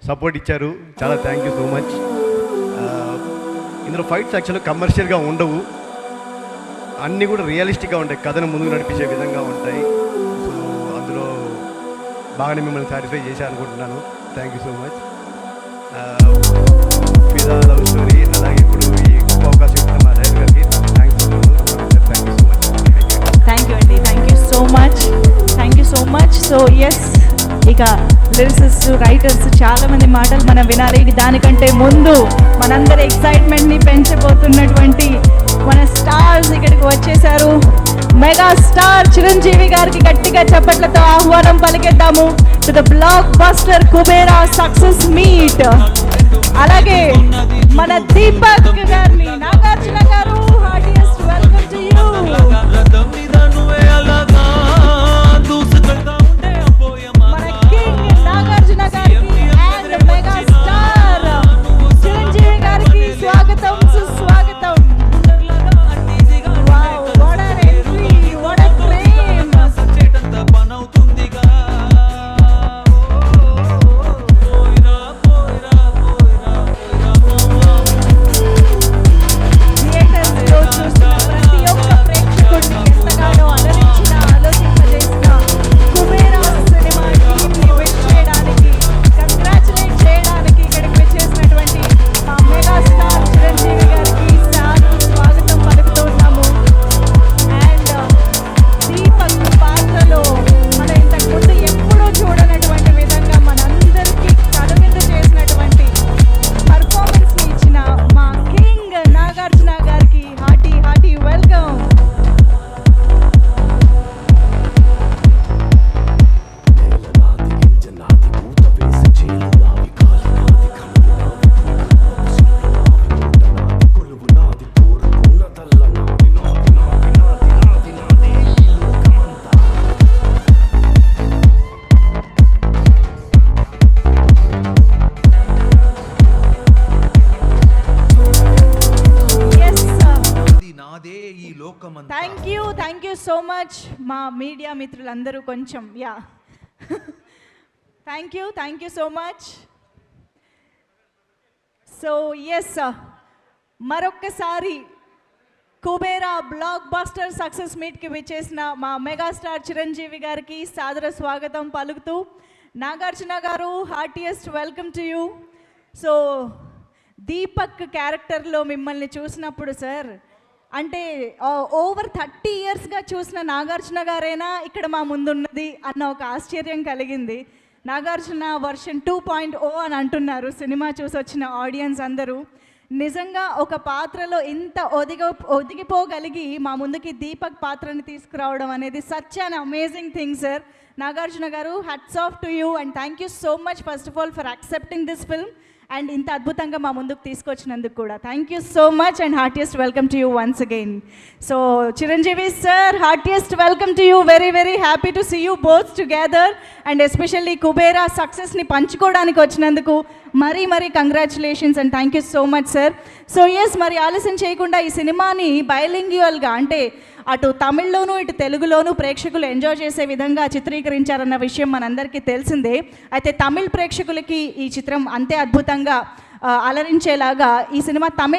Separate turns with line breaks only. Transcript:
Support ఇచ్చారు. చాలా thank you so much. ఇందులో ఫైట్స్ యాక్చువల్గా కమర్షియల్గా ఉండవు, అన్నీ కూడా రియలిస్టిక్గా ఉంటాయి, కథను ముందుకు నడిపించే విధంగా ఉంటాయి. సో అందులో బాగానే మిమ్మల్ని సాటిస్ఫై చేశాను అనుకుంటున్నాను. Thank you so much. Fidaa love story, అలాగే ఇప్పుడు ఈ గొప్ప అవకాశం ఇచ్చిన మా డైరెక్టర్ గారికి thank you so much.
Thank you అండి, thank you so much, thank you so much. So yes, ఇక లిరిసిస్ట్ రైటర్స్ చాలామంది మాటలు మనం వినాలి. దానికంటే ముందు మనందరి ఎక్సైట్మెంట్ని పెంచబోతున్నటువంటి మన స్టార్స్ ఇక్కడికి వచ్చేసారు. మెగా స్టార్ చిరంజీవి గారికి గట్టిగా చప్పట్లతో ఆహ్వానం పలికేద్దాము to the blockbuster Kuberaa success meet. అలాగే మన దీపక్ గారిని, Nagarjuna garu, heartiest welcome to you. మన కింగ్ నాగార్జున గారికి అండ్ మెగా స్టార్ చిరంజీవి గారికి స్వాగతం, సుస్వాగతం. Wow, what an entry, what a frame. Theatres లో చూస్తున్న ప్రతి ఒక్క ప్రేక్షకుడిని ఎంతగానో అలరించిన, ఆలోచింపజేసిన కుబేరా సినిమా టీమ్ని విష్ చేయడానికి, కంగ్రాచులేట్ చేయడానికి ఇక్కడికి వచ్చేసినటువంటి మా మెగా స్టార్ చిరంజీవి గారికి స్వాగతం పలుకుతూ ఉన్నాము. అండ్ దీపక్ పాత్రలో మన ఇంతకు ముందు ఎప్పుడూ చూడనటువంటి విధంగా మనందరికీ కనువిందు చేసినటువంటి పర్ఫార్మెన్స్ని ఇచ్చిన మా కింగ్ నాగార్జున గారికి hearty hearty welcome. Thank you so much మా మీడియా మిత్రులందరూ. కొంచెం yeah thank you so much. So yes, మరొక్కసారి కుబేరా బ్లాక్ బస్టర్ సక్సెస్ మీట్కి విచ్చేసిన మా మెగాస్టార్ చిరంజీవి గారికి సాదర స్వాగతం పలుకుతూ, Nagarjuna garu heartiest welcome to you. So Deepak క్యారెక్టర్లో మిమ్మల్ని చూసినప్పుడు సార్, అంటే ఓవర్ 30 ఇయర్స్గా చూసిన నాగార్జున గారైనా ఇక్కడ మా ముందున్నది అన్న ఒక ఆశ్చర్యం కలిగింది. నాగార్జున వర్షన్ 2.0 అని అంటున్నారు సినిమా చూసి వచ్చిన ఆడియన్స్ అందరూ. నిజంగా ఒక పాత్రలో ఇంత ఒదిగిపోగలిగి మా ముందుకి దీపక్ పాత్రని తీసుకురావడం అనేది such an amazing thing sir. Nagarjuna గారు, hats off to you and thank you so much first of all for accepting this film and ఇంత అద్భుతంగా మా ముందుకు తీసుకొచ్చినందుకు కూడా thank you so much and heartiest welcome to you once again. So Chiranjeevi sir, heartiest welcome to you. Very very happy to see you both together and especially Kubera సక్సెస్ని పంచుకోవడానికి వచ్చినందుకు మరీ congratulations and thank you so much sir. So yes, మరి ఆలస్యం చేయకుండా ఈ సినిమాని బైలింగ్యువల్గా, అంటే అటు తమిళ్లోనూ ఇటు తెలుగులోనూ ప్రేక్షకులు ఎంజాయ్ చేసే విధంగా చిత్రీకరించారన్న విషయం మనందరికీ తెలిసిందే. అయితే తమిళ్ ప్రేక్షకులకి ఈ చిత్రం అంతే అద్భుతంగా అలరించేలాగా ఈ సినిమా తమిళ్